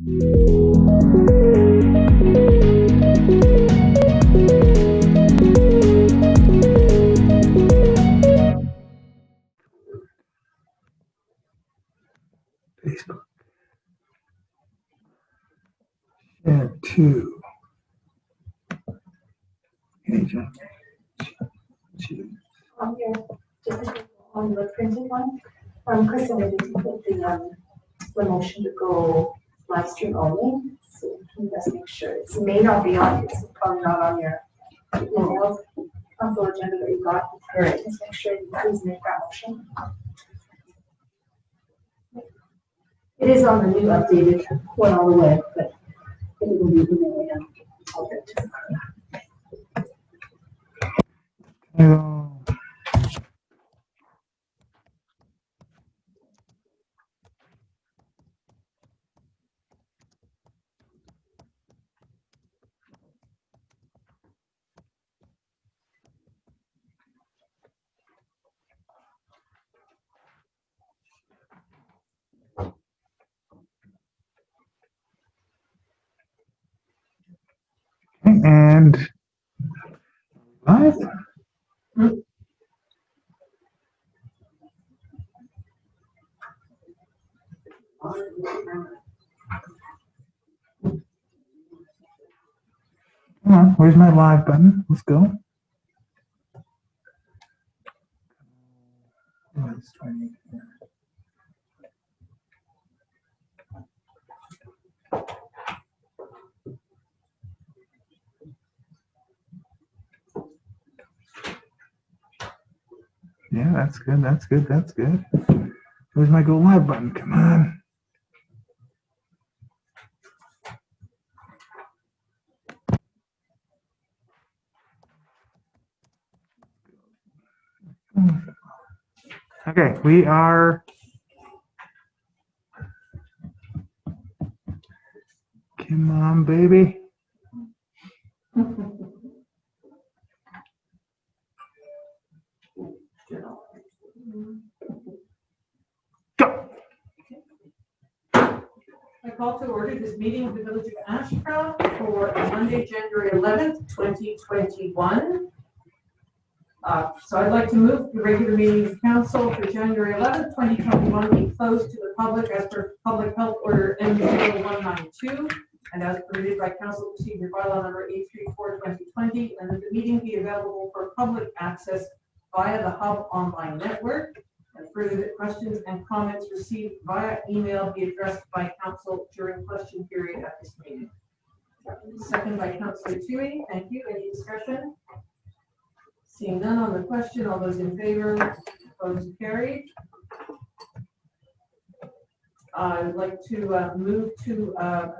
Facebook. Share to. Agent. Here, just on the printed one, Chris wanted to put the motion to go live stream only. So can you just make sure it may not be on, it's probably not on your email, council agenda that you got. All right, just make sure you please make that motion. It is on the new updated one on the web, but it will be the And live. Come on, where's my live button? Let's go. Yeah, that's good. That's good. That's good. Where's my go live button? Come on. Okay, we are. Come on, baby. Go. I call to order this meeting of the Village of Ashcroft for Monday, January 11th, 2021. So I'd like to move the regular meeting of council for January 11th, 2021 be closed to the public as per Public Health Order M0192 and as permitted by Council Procedure Bylaw number 834/2020, and that the meeting be available for public access via the Hub online network. And further, that questions and comments received via email be addressed by council during question period at this meeting. Second by Councillor Toohey. Thank you. Any discussion? Seeing none on the question, all those in favor, opposed, carried. I would like to move to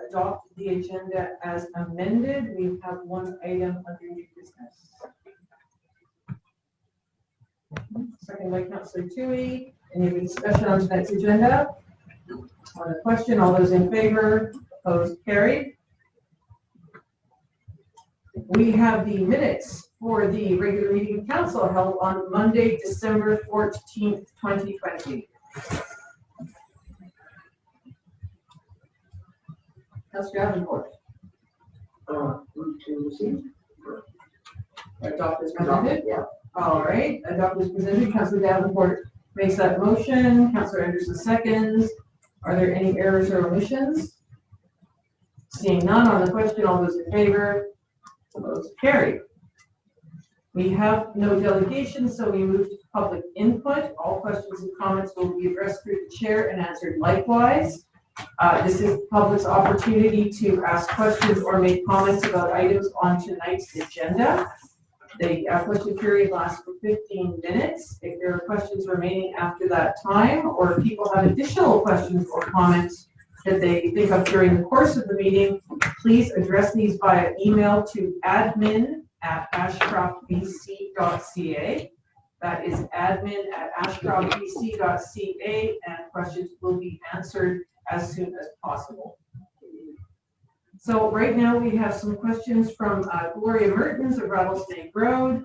adopt the agenda as amended. We have one item under new business. Second by Councillor Toohey. Any other discussion on tonight's agenda? On the question, all those in favor, opposed, carried. We have the minutes for the regular meeting of council held on Monday, December 14th, 2020. Councillor Davenport. Move to receive. Adopt as presented? Yeah. All right, adopt as presented. Councillor Davenport makes that motion. Councillor Anderson seconds. Are there any errors or omissions? Seeing none on the question, all those in favor, opposed, carried. We have no delegation, so we move to public input. All questions and comments will be addressed through the chair and answered likewise. This is the public's opportunity to ask questions or make comments about items on tonight's agenda. The question period lasts for 15 minutes. If there are questions remaining after that time, or if people have additional questions or comments that they think of during the course of the meeting, please address these via email to admin@ashcroftbc.ca. That is admin@ashcroftbc.ca, and questions will be answered as soon as possible. So right now we have some questions from Gloria Mertens of Rattlesnake Road,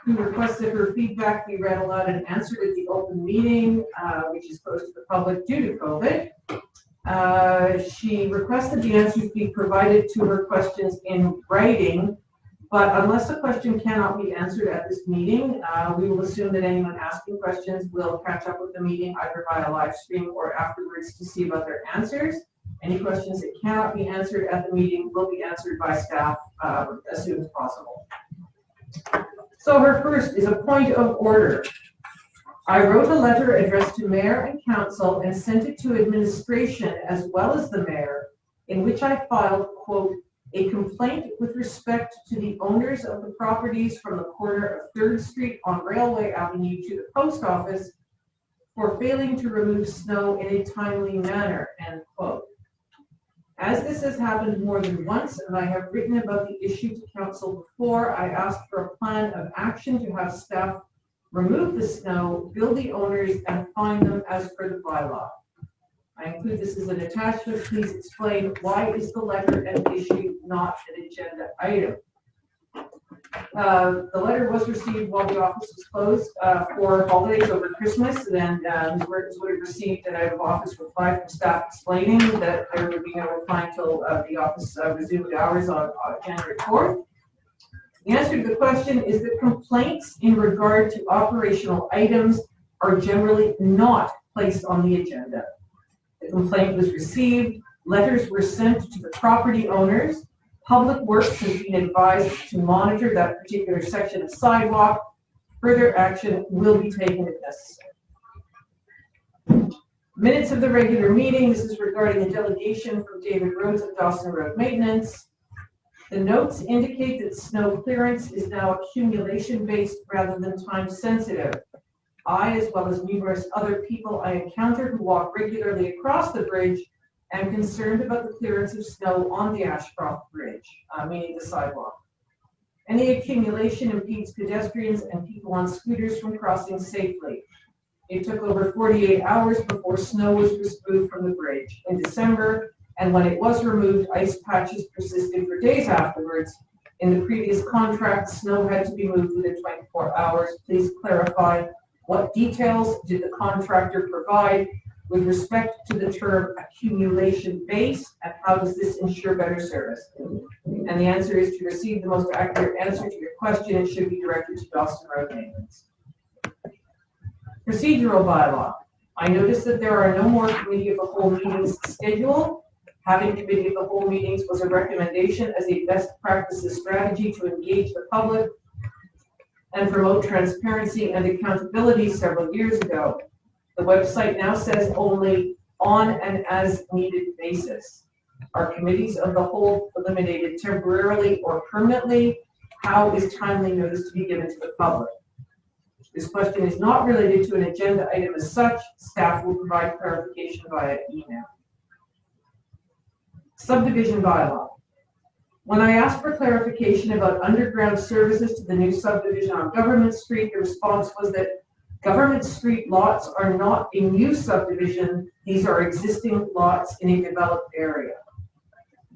who requested her feedback be read aloud and answered at the open meeting, which is closed to the public due to COVID. She requested the answers be provided to her questions in writing, but unless a question cannot be answered at this meeting, we will assume that anyone asking questions will catch up with the meeting either via live stream or afterwards to see about their answers. Any questions that cannot be answered at the meeting will be answered by staff as soon as possible. So her first is a point of order. I wrote a letter addressed to Mayor and Council and sent it to administration as well as the Mayor, in which I filed, quote, a complaint with respect to the owners of the properties from the corner of 3rd Street on Railway Avenue to the post office for failing to remove snow in a timely manner, end quote. As this has happened more than once, and I have written about the issue to Council before, I asked for a plan of action to have staff remove the snow, bill the owners, and fine them as per the bylaw. I include this as an attachment. Please explain why is the letter an issue, not an agenda item. The letter was received while the office was closed for holidays over Christmas, and then Ms. Mertens would have received an out-of-office reply from staff explaining that there would be no reply until the office resumed hours on January 4th. The answer to the question is that complaints in regard to operational items are generally not placed on the agenda. The complaint was received, letters were sent to the property owners, Public Works has been advised to monitor that particular section of sidewalk. Further action will be taken if necessary. Minutes of the regular meeting. This is regarding the delegation from David Rhodes of Dawson Road Maintenance. The notes indicate that snow clearance is now accumulation-based rather than time-sensitive. I, as well as numerous other people I encounter who walk regularly across the bridge, am concerned about the clearance of snow on the Ashcroft Bridge, meaning the sidewalk. Any accumulation impedes pedestrians and people on scooters from crossing safely. It took over 48 hours before snow was removed from the bridge in December, and when it was removed, ice patches persisted for days afterwards. In the previous contract, snow had to be moved within 24 hours. Please clarify what details did the contractor provide with respect to the term accumulation base, and how does this ensure better service? And the answer is to receive the most accurate answer to your question, it should be directed to Dawson Road Maintenance. Procedural bylaw. I noticed that there are no more committee of the whole meetings scheduled. Having committee of the whole meetings was a recommendation as a best practices strategy to engage the public and promote transparency and accountability several years ago. The website now says only on an as needed basis. Are committees of the whole eliminated temporarily or permanently? How is timely notice to be given to the public? This question is not related to an agenda item as such. Staff will provide clarification via email. Subdivision bylaw. When I asked for clarification about underground services to the new subdivision on Government Street, the response was that Government Street lots are not a new subdivision. These are existing lots in a developed area.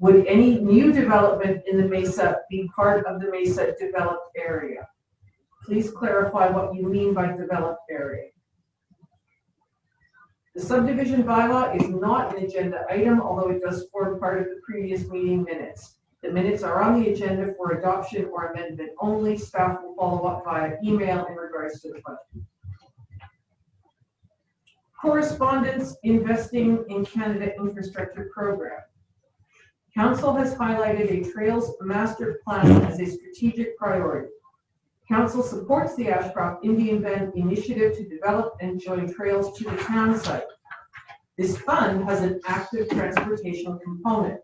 Would any new development in the Mesa be part of the Mesa developed area? Please clarify what you mean by developed area. The subdivision bylaw is not an agenda item, although it does form part of the previous meeting minutes. The minutes are on the agenda for adoption or amendment only. Staff will follow up via email in regards to the question. Correspondence investing in Canada Infrastructure Program. Council has highlighted a Trails Master Plan as a strategic priority. Council supports the Ashcroft Indian Band initiative to develop and join trails to the town site. This fund has an active transportation component.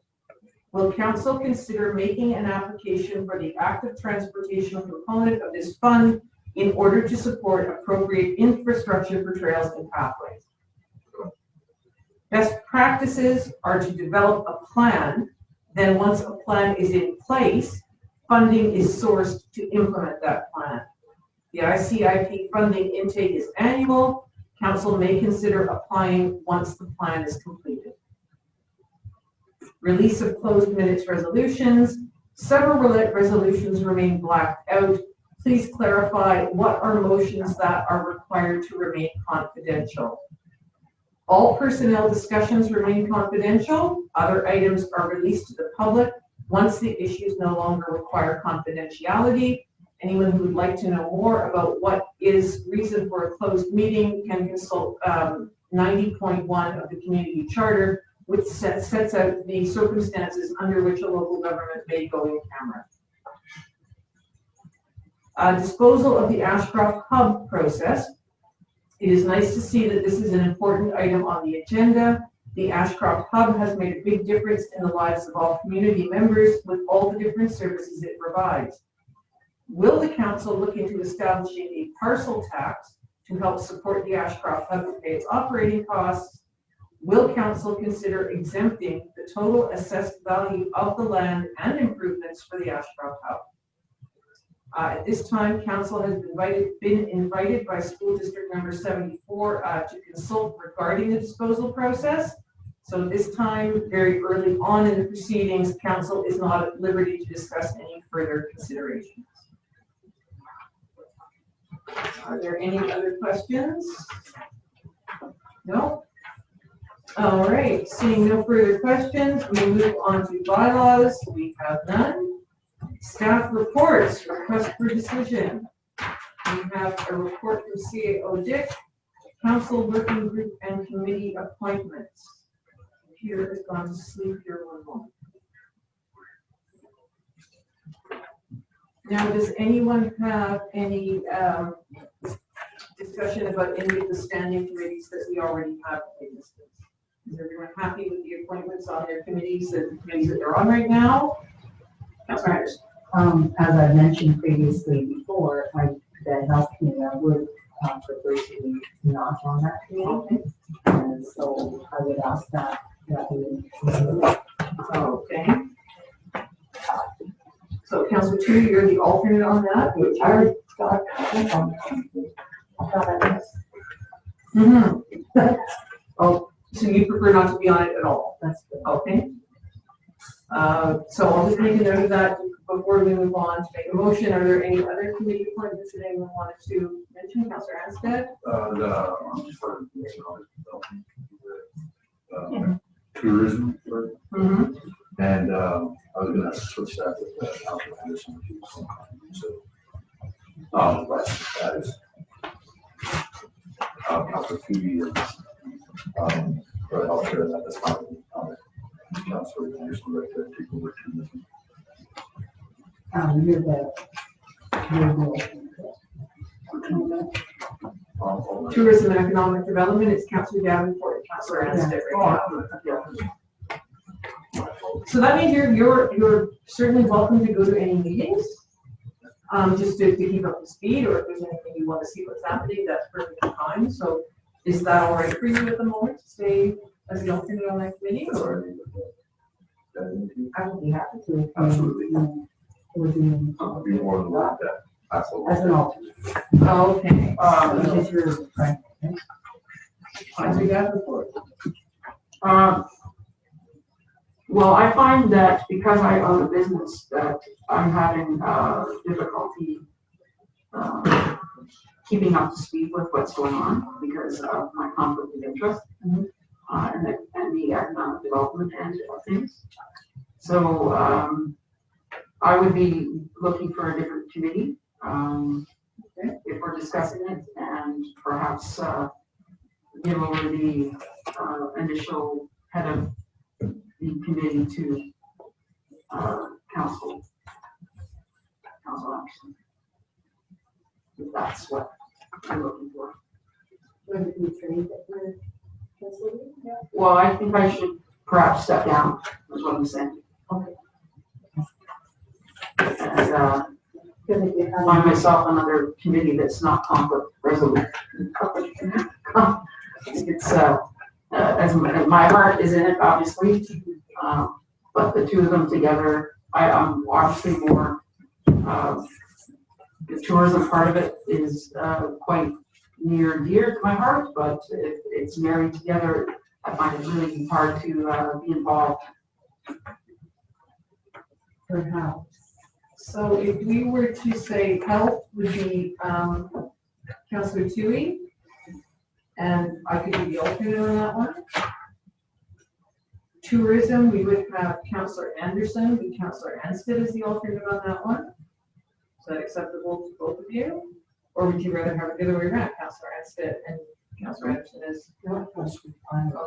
Will Council consider making an application for the active transportation component of this fund in order to support appropriate infrastructure for trails and pathways? Best practices are to develop a plan. Then once a plan is in place, funding is sourced to implement that plan. The ICIP funding intake is annual. Council may consider applying once the plan is completed. Release of closed minutes resolutions. Several resolutions remain blacked out. Please clarify what are motions that are required to remain confidential. All personnel discussions remain confidential. Other items are released to the public once the issues no longer require confidentiality. Anyone who would like to know more about what is reason for a closed meeting can consult 90.1 of the community charter, which sets out the circumstances under which a local government may go in camera. Disposal of the Ashcroft hub process. It is nice to see that this is an important item on the agenda. The Ashcroft hub has made a big difference in the lives of all community members with all the different services it provides. Will the council look into establishing a parcel tax to help support the Ashcroft hub to pay its operating costs? Will council consider exempting the total assessed value of the land and improvements for the Ashcroft hub? At this time, council has been invited by school district number 74 to consult regarding the disposal process. So this time, very early on in the proceedings, council is not at liberty to discuss any further considerations. Are there any other questions? No? All right, seeing no further questions, we move on to bylaws. We have none. Staff reports, request for decision. We have a report from CAO Dick, council working group and committee appointments. Peter has gone to sleep here one moment. Now, does anyone have any discussion about any of the standing committees that we already have in this? Is everyone happy with the appointments on their committees and committees that they're on right now? That's right. As I mentioned previously before, the health committee, I would prefer to be not on that committee. And so I would ask that we. Okay. So Councilor Chu, you're the alternate on that? Which I already got. I thought I was. Mm-hmm. Oh, so you prefer not to be on it at all? That's good. Okay. So I'll just make a note of that before we move on to make a motion. Are there any other committee appointments that anyone wanted to mention? Councilor Anstead? Tourism. Mm-hmm. And I was going to switch that with Councilor Anderson. So, but that is Councilor Phoebe is for the healthcare at this time. Councilor Anderson, right there, people with tourism. Tourism and economic development, it's Councilor Davenport and Councilor Anstead right now. So that means you're certainly welcome to go to any meetings, just to keep up to speed, or if there's anything you want to see what's happening, that's perfectly fine. So is that all right for you at the moment to stay as the alternate on that committee? Or? I would be happy to. Absolutely. It would Be more than that. Absolutely. as an alternate. Oh, okay. Which is your friend. Councilor Davenport. Well, I find that because I own a business that I'm having difficulty keeping up to speed with what's going on because of my conflict of interest and the economic development end of things. So I would be looking for a different committee if we're discussing it, and perhaps give over the initial head of the committee to Council Anderson. If that's what I'm looking for. Well, I think I should perhaps step down, is what I'm saying. Okay. And find myself another committee that's not conflict resolution. It's as my heart is in it, obviously, but the two of them together, I'm obviously more. The tourism part of it is quite near and dear to my heart, but if it's married together, I find it really hard to be involved. Perhaps. So if we were to say health would be Councilor Tui, and I could be the alternate on that one. Tourism, we would have Councillor Anderson and Councillor Anstead as the alternate on that one. Is that acceptable to both of you? Or would you rather have it the other way around, Councillor Anstead and Councillor Anderson is?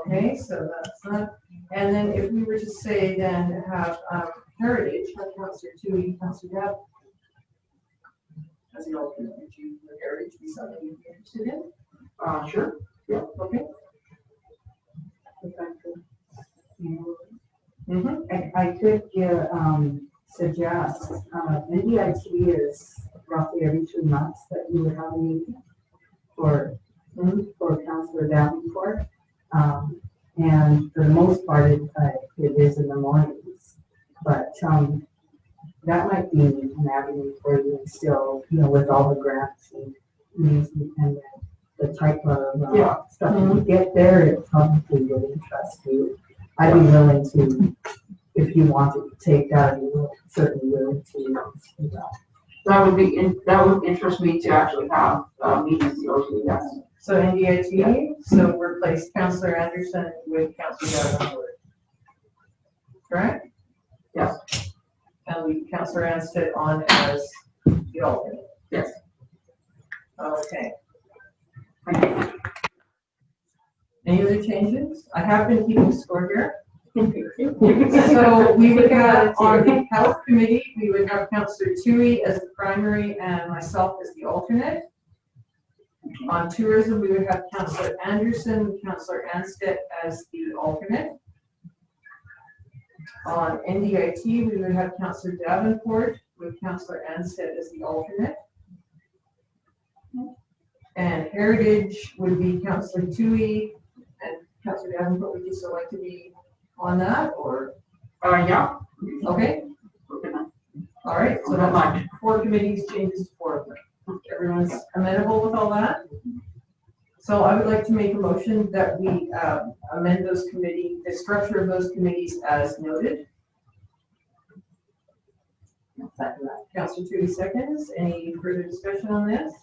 Okay, so that's that. And then if we were to say then have Heritage, have Councillor Tui, Councillor Deb as the alternate, would Heritage be something you'd be interested in? Sure. Yeah. Okay. I could suggest, NDIT is roughly every 2 months that you would have a meeting for Councillor Davenport. And for the most part, it is in the mornings. But that might be an avenue for you still, with all the grants and the type of stuff you get there, it probably will interest you. I'd be willing to, if you wanted to take that, I would certainly willing to do that. That would interest me to actually have meetings to go to, yes. So NDIT, so replace Councillor Anderson with Councillor Davenport. Correct? Yes. And leave Councillor Anstead on as the alternate. Yes. Okay. Any other changes? I have been keeping score here. So we would have on the health committee, we would have Councillor Tui as the primary and myself as the alternate. On tourism, we would have Councillor Anderson and Councillor Anstead as the alternate. On NDIT, we would have Councillor Davenport with Councillor Anstead as the alternate. And Heritage would be Councillor Tui and Councillor Davenport. Would you still like to be on that, or? Yeah. Okay. All right, so that's 4 committees, changes to 4 of them. Everyone's amenable with all that? So I would like to make a motion that we amend the structure of those committees as noted. Councillor Tui seconds. Any further discussion on this?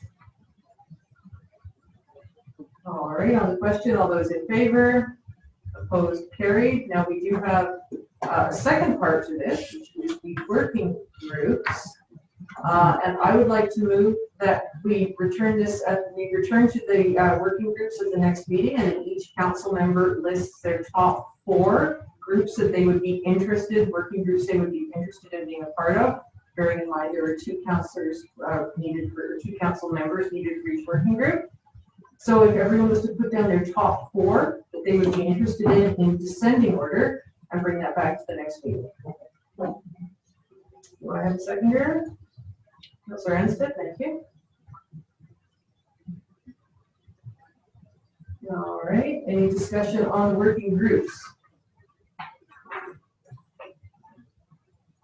All right, on the question, all those in favor? Opposed, carried. Now we do have a second part to this, which is the working groups. And I would like to move that we return to the working groups at the next meeting, and each council member lists their top 4 groups that they would be interested, working groups they would be interested in being a part of. Bearing in mind there are 2 councillors needed for 2 council members needed for each working group. So if everyone was to put down their top 4 that they would be interested in descending order, and bring that back to the next meeting. Do I have a second here? Councillor Anstead, thank you. All right, any discussion on working groups?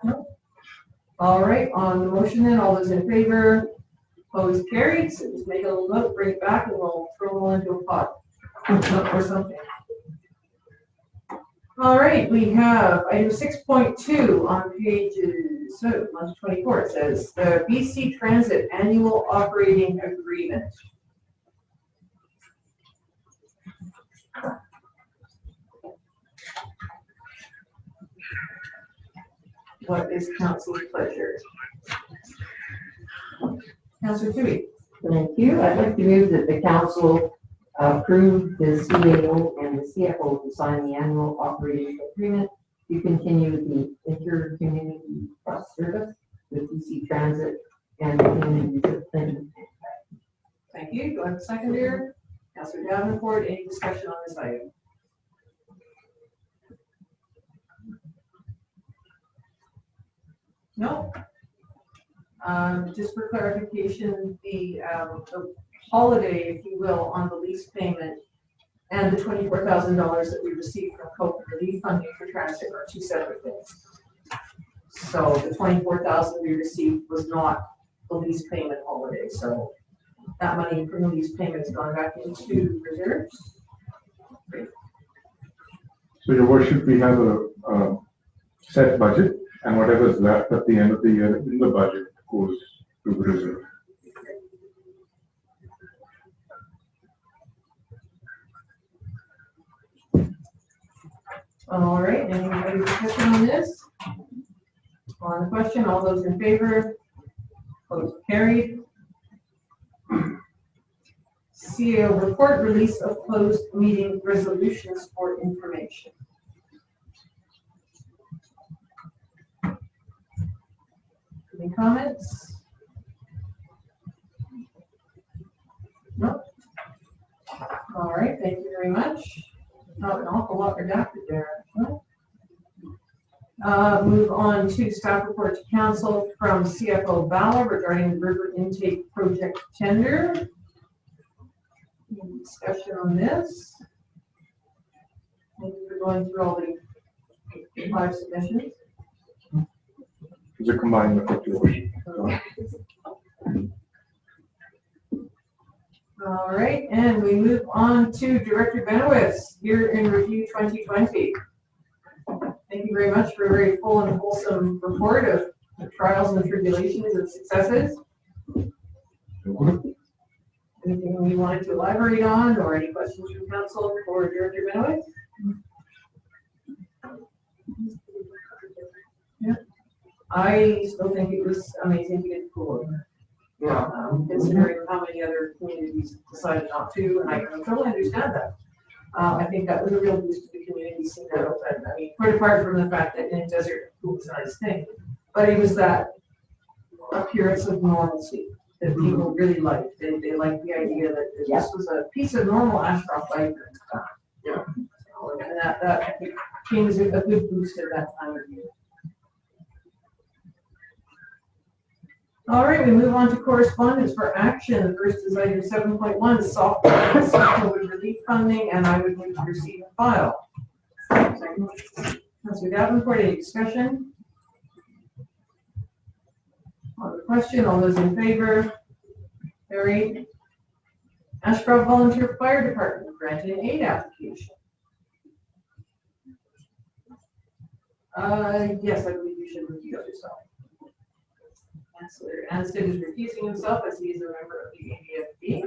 No? All right, on the motion then, all those in favor? Opposed, carried. So just make a little note, bring it back, and we'll throw them all into a pot or something. All right, we have item 6.2 on pages 1 to 24. It says the BC Transit Annual Operating Agreement. What is council's pleasure? Councillor Tui. Thank you. I'd like to move that the council approve the CAO and the CFO to sign the annual operating agreement to continue the inter-community bus service with BC Transit and the communities of Clinton. Thank you. Do I have a second here? Councillor Davenport, any discussion on this item? No? Just for clarification, the holiday, if you will, on the lease payment and the $24,000 that we received from COVID relief funding for transit are 2 separate things. So the $24,000 we received was not the lease payment holiday. So that money from the lease payment has gone back into reserves. Great. So your worship, we have a set budget, and whatever is left at the end of the year in the budget goes to the reserve. All right, any other discussion on this? On the question, all those in favor? Opposed, carried. CEO report, release of closed meeting resolutions for information. Any comments? No? All right, thank you very much. Not an awful lot redacted there, actually. Move on to staff report to council from CFO Bala regarding the river intake project tender. Any discussion on this? Thank you for going through all the 5 submissions. It's a combined effort to ocean. All right, and we move on to Director Benowitz, year in review 2020. Thank you very much for a very full and wholesome report of the trials and tribulations and successes. Anything you wanted to elaborate on, or any questions from council for Director Benowitz? Yeah, I still think it was amazing to get the pool open. Yeah. Considering how many other communities decided not to, and I can totally understand that. I think that was a real boost to the community seeing that open. I mean, quite apart from the fact that in a desert pool was a nice thing, but it was that appearance of normalcy that people really liked. They liked the idea that this was a piece of normal Ashcroft life. Yeah. So, and that I think came as a good boost at that time of year. All right, we move on to correspondence for action. The first is item 7.1, soft COVID relief funding, and I would move to receive and file. Councilor Davenport, any discussion? On the question, all those in favor? Carried. Ashcroft Volunteer Fire Department granted an aid application. Yes, I believe you should review it yourself. Councilor Anstead is recusing himself as he is a member of the ADFB.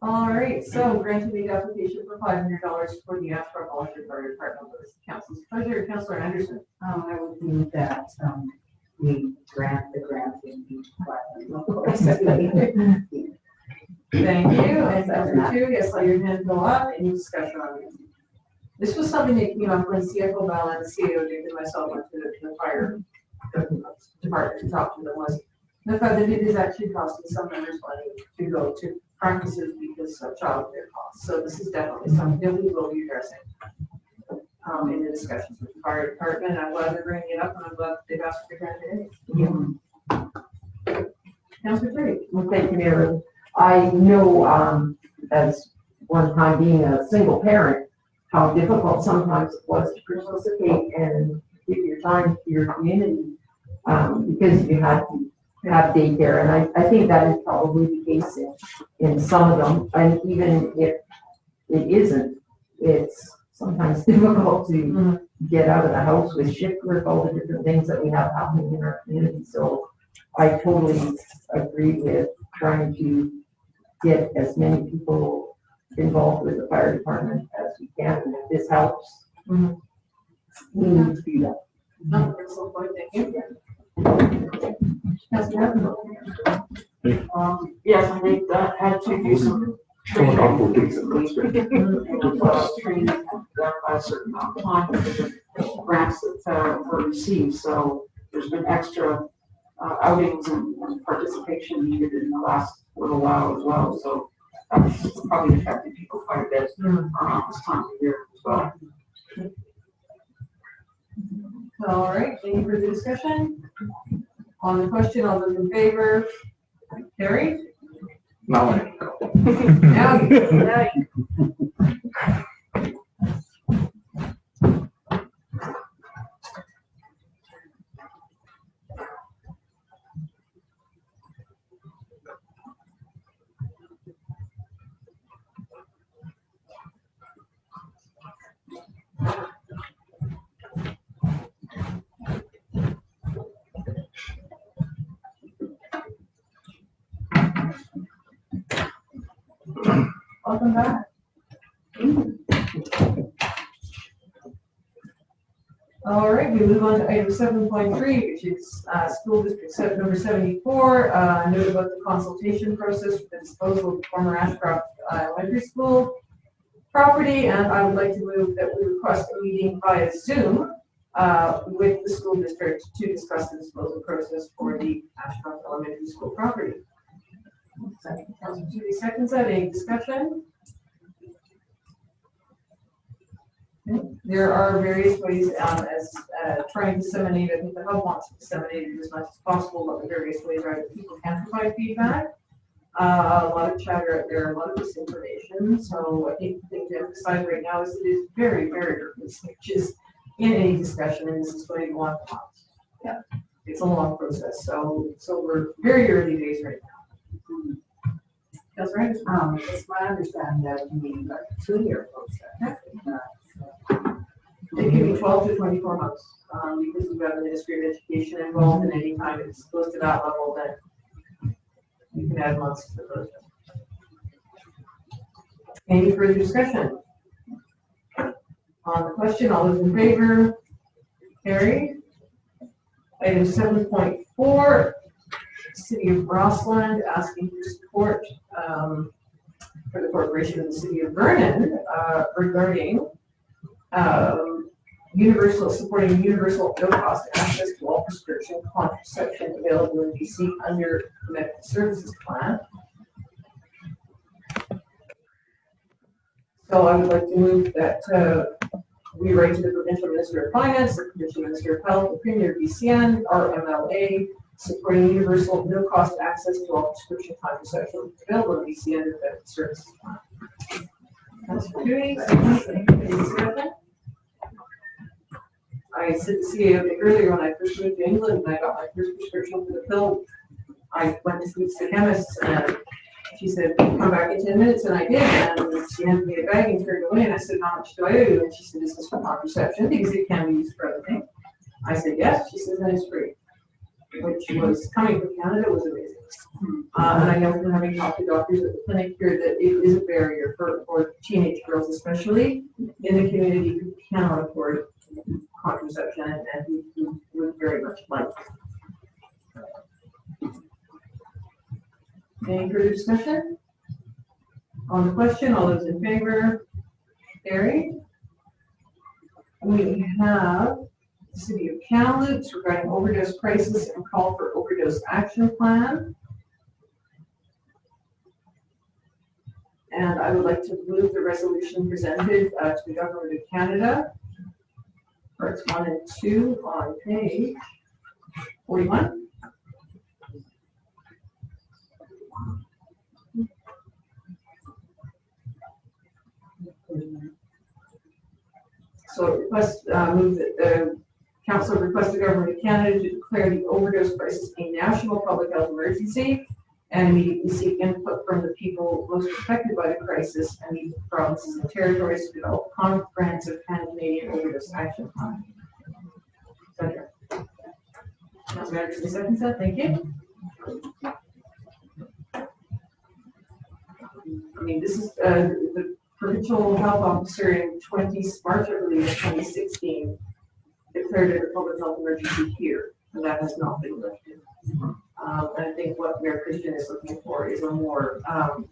All right, so granting the application for $500 for the Ashcroft Volunteer Fire Department was council's pleasure. Councilor Anderson. I would move that, we grant the grant in each Thank you. And number 2, yes, let your hand go up. Any discussion on it? This was something that came up when CFO Val and CEO Dick and myself went to the fire department to talk to them, was the fact that it is actually costing some members money to go to practices because of childcare costs. So this is definitely something that we will be addressing in the discussions with the fire department. I'm glad they're bringing it up, and I'm glad they've asked for granted it. Councilor Perry. Well, thank you, Mayor. I know, as one time being a single parent, how difficult sometimes it was to participate and give your time to your community, because you had to have daycare. And I think that is probably the case in some of them. And even if it isn't, it's sometimes difficult to get out of the house with shift work, all the different things that we have happening in our community. So I totally agree with trying to get as many people involved with the fire department as we can. And if this helps, we need to do that. No, that's so fine. Thank you. Yes, I think that had to do some training. Training by a certain amount of time for the grants that were received. So there's been extra outings and participation needed in the last little while as well. So that's probably affected people quite a bit around this time of year as well. All right, any further discussion? On the question, all those in favor? Carried? Now I know. Now you. welcome back. All right, we move on to item 7.3, which is school district number 74, note about the consultation process for the disposal of the former Ashcroft Elementary School property, and I would like to move that we request a meeting via Zoom with the school district to discuss the disposal process for the Ashcroft Elementary School property. Second, Councilor Judy seconds that. Any discussion? There are various ways as trying to disseminate. I think the hub wants to disseminate it as much as possible, but the various ways are that people can provide feedback. A lot of chatter out there, a lot of misinformation. So I think the thing to emphasize right now is it is very, very early stages in any discussion, and this is going to go on for months. Yeah, it's a long process. So we're very early days right now. That's right. It's my understanding that you mean like a 2-year process. It can be 12 to 24 months because we've got the Ministry of Education involved, and any time it's close to that level, then you can add months to the process. Any further discussion? On the question, all those in favor? Carried. Item 7.4, City of Rossland asking for support for the corporation of the City of Vernon regarding supporting universal no-cost access to all prescription contraception available in BC under the Medical Services Plan. So I would like to move that we write to the Provincial Minister of Finance, the Provincial Minister of Health, the Premier of BCN, RMLA, supporting universal no-cost access to all prescription contraception available in BC under the Medical Services Plan. Councilor Dewey, second. I said to CA earlier when I first moved to England and I got my first prescription for the pill, I went to speak to the chemist and she said, come back in 10 minutes, and I did, and she handed me a bag and turned away, and I said, how much do I owe you? And she said, is this for contraception? Because it can be used for other things. I said, yes. She said, then it's free. Which was, coming from Canada, was amazing. And I know from having talked to doctors at the clinic here that it is a barrier for teenage girls, especially in the community who cannot afford contraception and who would very much like. Any further discussion? On the question, all those in favor? Carried. We have the City of Kamloops regarding overdose crisis and call for overdose action plan. And I would like to move the resolution presented to the Government of Canada, parts 1 and 2 on page 41. So request move that the Council requests the Government of Canada to declare the overdose crisis a national public health emergency and immediately seek input from the people most affected by the crisis and the provinces and territories to develop a comprehensive pan-Canadian overdose action plan. Second. Councilor Anderson seconds that. Thank you. I mean, this is the provincial health officer in March, I believe, 2016, declared it a public health emergency here, and that has not been lifted. I think what Mayor Christian is looking for is a more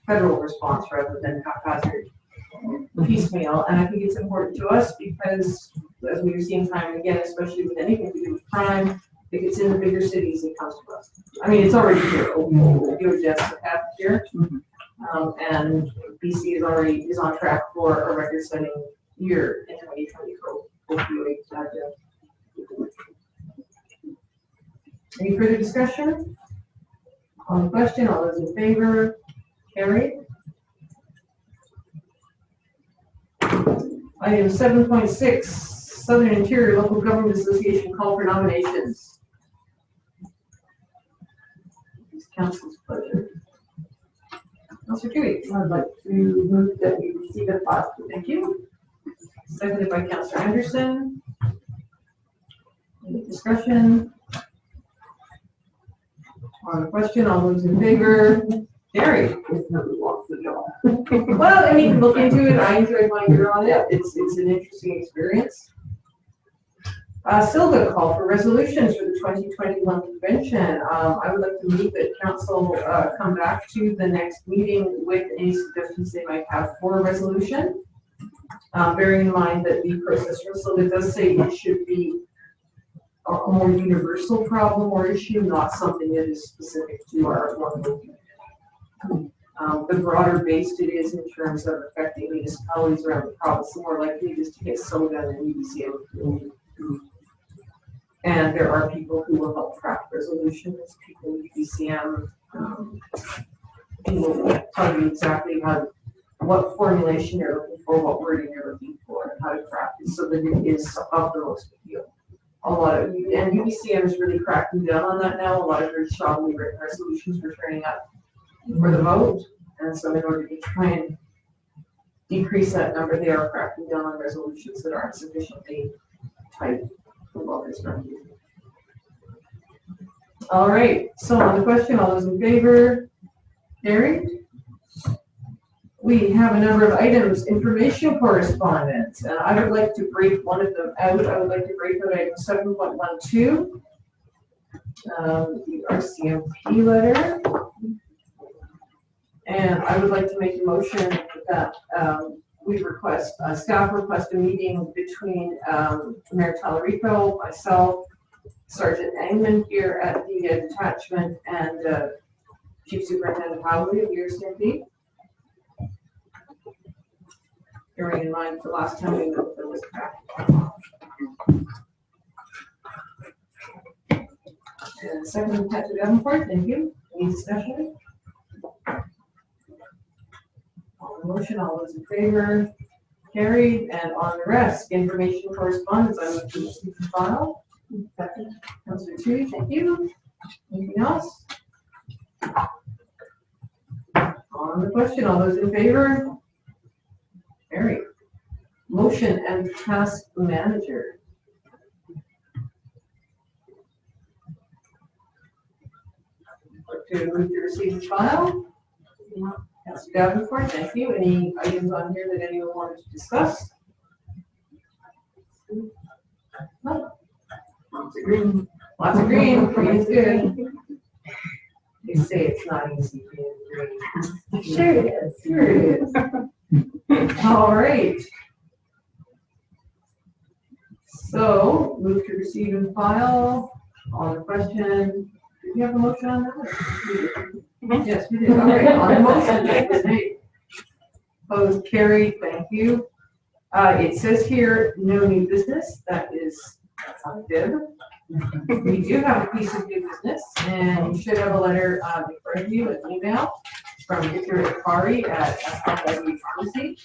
federal response rather than haphazard piecemeal. And I think it's important to us because, as we've seen time and again, especially with anything to do with crime, if it's in the bigger cities, it comes to us. I mean, it's already here. Just happened here. And BC is on track for a record-setting year in 2020 for opioid addiction. Any further discussion? On the question, all those in favor? Carried. Item 7.6, Southern Interior Local Government Association call for nominations. It's council's pleasure. Councilor Dewey. I'd like to move that we receive it positive. Thank you. Seconded by Councilor Anderson. Any discussion? On the question, all those in favor? Gary. If nobody wants the job. Well, I mean, look into it. I enjoyed my year on it. It's an interesting experience. Silva, call for resolutions for the 2021 convention. I would like to move that council come back to the next meeting with any suggestions they might have for a resolution. Bearing in mind that the process for Silva does say it should be a more universal problem or issue, not something that is specific to our one location. The broader based it is in terms of affecting municipalities around the province, the more likely it is to get slowed down and UBCM. And there are people who will help track resolutions, people in UBCM, who will tell you exactly what formulation you're looking for, what wording you're looking for, and how to craft it so that it is of the most appeal. And UBCM is really cracking down on that now. A lot of very strongly written resolutions are turning up for the vote. And so in order to try and decrease that number, they are cracking down on resolutions that aren't sufficiently tight for what they're trying to do. All right, so on the question, all those in favor? Carried. We have a number of items, information correspondence, and I would like to break one of them out. I would like to break out item 7.12, the RCMP letter. And I would like to make a motion that we request, staff request a meeting between Mayor Tallarico, myself, Sergeant Engman here at the detachment, and Chief Superintendent Howley of the RCMP. Bearing in mind the last time we looked at this back. And second, Patrick Davenport, thank you. Any discussion? On the motion, all those in favor? Carried. And on the rest, information correspondence, I would to receive the file. Second, Councillor Chu, thank you. Anything else? On the question, all those in favor? Carried. Motion and task manager. To move to receive the file. Councillor Davenport, thank you. Any items on here that anyone wanted to discuss? No. Lots of green. Lots of green. Green is good. They say it's not easy being green. Sure it is. Sure it is. All right. So, move to receive and file. On the question, did we have a motion on that? Yes, we did. All right, on the motion, that was made. Opposed, carried, thank you. It says here, no new business. That's on Dib. We do have a piece of new business, and you should have a letter in front of you, an email from Victor Akari at Ashcroft Pharmacy.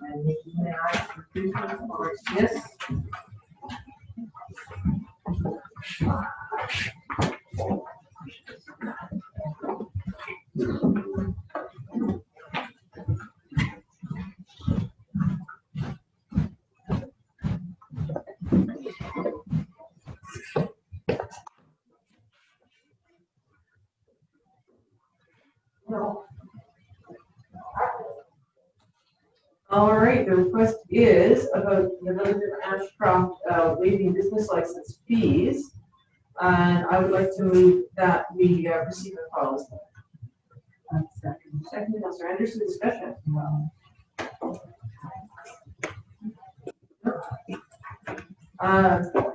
And Nikki and I, yes. No. All right, the request is about the village of Ashcroft waiving business license fees. And I would like to move that we receive and file this letter. Second, Councillor Anderson, discussion.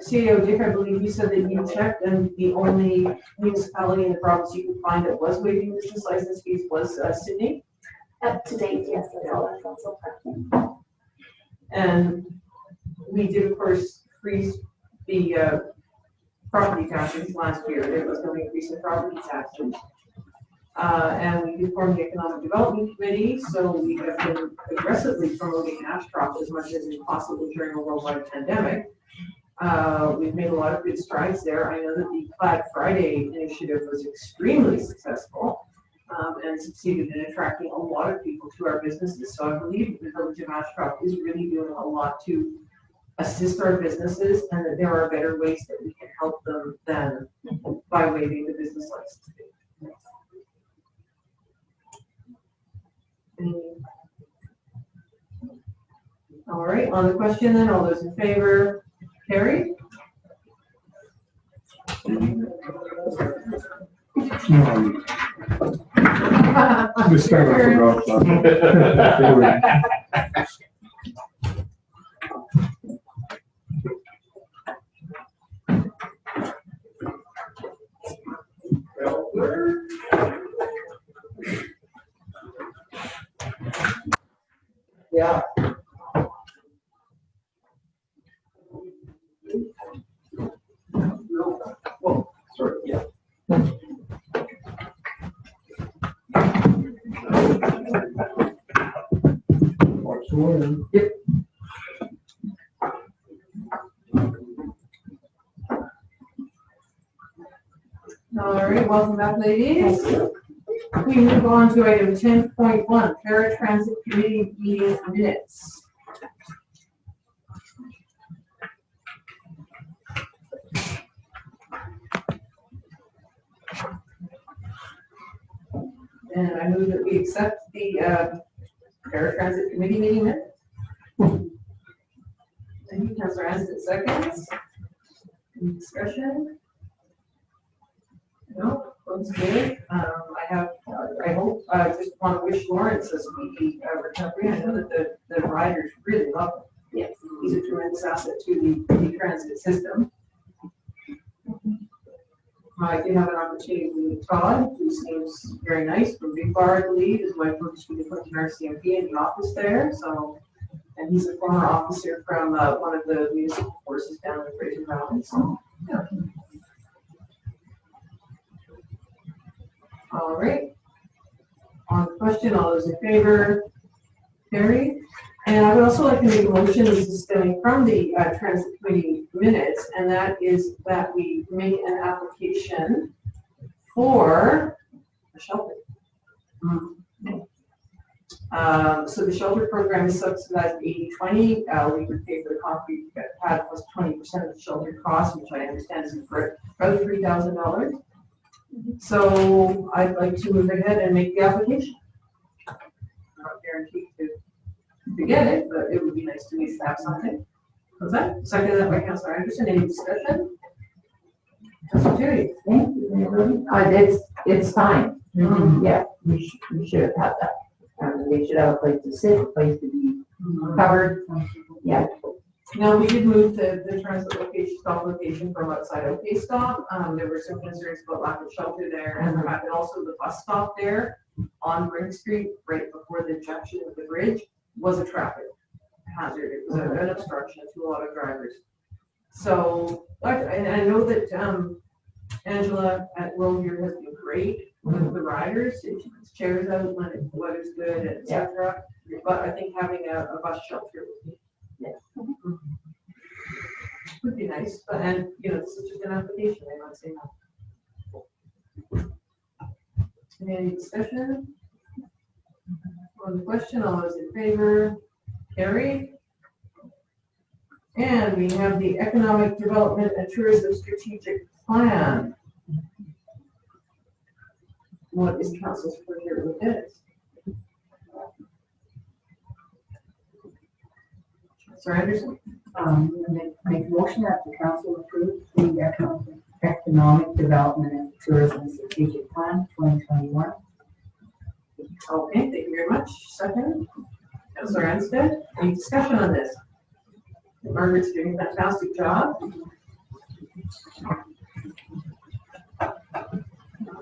CEO Dick, I believe you said that you checked, and the only municipality in the province you could find that was waiving business license fees was Sydney. Up to date, yes, that's all I found so far. And we did, of course, freeze the property taxes last year. There was no increase in property taxes. And we did form the Economic Development Committee, so we have been aggressively promoting Ashcroft as much as is possible during a worldwide pandemic. We've made a lot of good strides there. I know that the Plaid Friday initiative was extremely successful and succeeded in attracting a lot of people to our businesses. So I believe the village of Ashcroft is really doing a lot to assist our businesses, and that there are better ways that we can help them than by waiving the business license fee. right, on the question then, all those in favor, carried. This time I forgot. Yeah. Sorry, yeah. All right, welcome back, ladies. We move on to item 10.1, Paratransit Committee meeting minutes. And I move that we accept the Paratransit Committee meeting minutes. Thank you, Councilor Ansett, seconds. Any discussion? No, looks good. I just want to wish Lawrence a speedy recovery. I know that the riders really love him. Yes, he's a tremendous asset to the transit system. I did have an opportunity to meet Todd, who seems very nice, from Big Bar, I believe. His wife works for the Clinton RCMP in the office there, so, and he's a former officer from one of the municipal forces down in Fraser Valley, so, yeah. All right. On the question, all those in favor, carried. And I would also like to make a motion, this is stemming from the Transit Committee minutes, and that is that we make an application for a shelter. So the shelter program is subsidized 80-20. We would pay for the concrete pad plus 20% of the shelter cost, which I understand is for about $3,000. So I'd like to move ahead and make the application. I'm not guaranteed to get it, but it would be nice to at least have something. What's that? Second that by Councilor Anderson. Any discussion? Councilor Terry. Thank you. It's time. Yeah, we should have had that. They should have a place to sit, a place to be covered. Yeah. Now, we did move the transit location, stop location from outside OK stop. There were some concerns about lack of shelter there, and also the bus stop there on Brink Street, right before the junction of the bridge, was a traffic hazard. It was an obstruction to a lot of drivers. So, and I know that Angela at World here has been great with the riders. She puts chairs out when the weather's good, etc. But I think having a bus shelter would be nice. But, and you know, this is just an application. I'm not saying no. Any discussion on the question? All those in favor, carried. And we have the Economic Development and Tourism Strategic Plan. What is council's pleasure with this? Sir Anderson? Make a motion that the council approve the Economic Development and Tourism Strategic Plan 2021. Okay, thank you very much. Second, Councilor Anstead. Any discussion on this? Margaret's doing a fantastic job.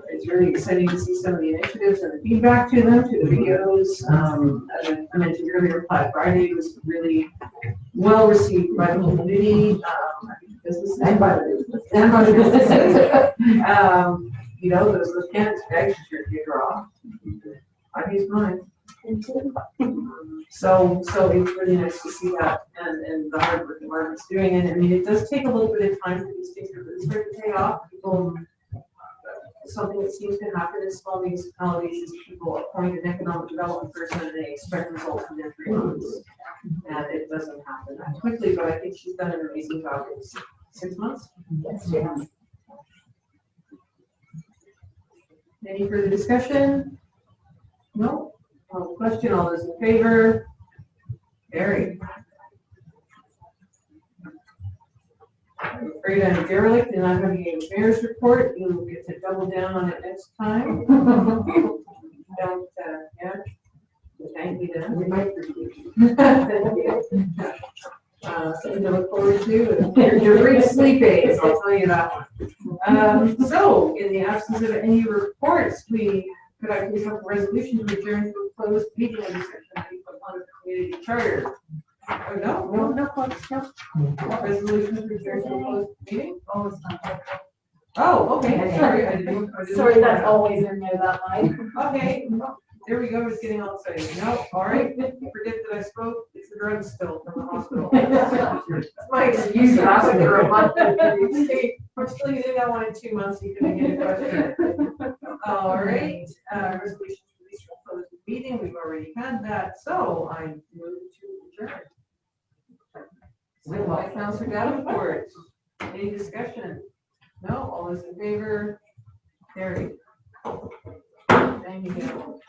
It's really exciting to see some of the initiatives and the feedback to them, to the videos. As I mentioned earlier, Black Friday was really well received by the community, businesses, and by the businesses. You know, those candidates bags sure do draw. I've used mine. So it's really nice to see that and the hard work that Margaret's doing. And I mean, it does take a little bit of time for these things to really start to pay off. People, something that seems to happen in small municipalities is people appoint an economic development person and they expect results within 3 months. And it doesn't happen that quickly, but I think she's done an amazing job in 6 months. Yes, yeah. Any further discussion? No? Question, all those in favor? Carried. I'm afraid I'm derelict and I'm having a mayor's report. You'll get to double down on it next time. Don't, yeah. Thank you then. We might repeat. Something to look forward to. Your great sleep aids, I'll tell you that one. So, in the absence of any reports, could I please have a resolution to adjourn to a closed meeting under section 9.1 of the community charter? Oh, no. Resolution to adjourn to a closed meeting? Oh, it's not. Oh, okay, sorry. I didn't Sorry, that's always in there, that line. Okay, there we go, it's getting all excited. No, all right, forget that I spoke, it's the drug spill from the hospital. That's my excuse to ask for a month. I'm still using that one in 2 months, you couldn't get a question. All right, resolution to release from closed meeting, we've already had that, so I move to adjourn. Second by Councilor Davenport. Any discussion? No, all those in favor? Carried. Thank you.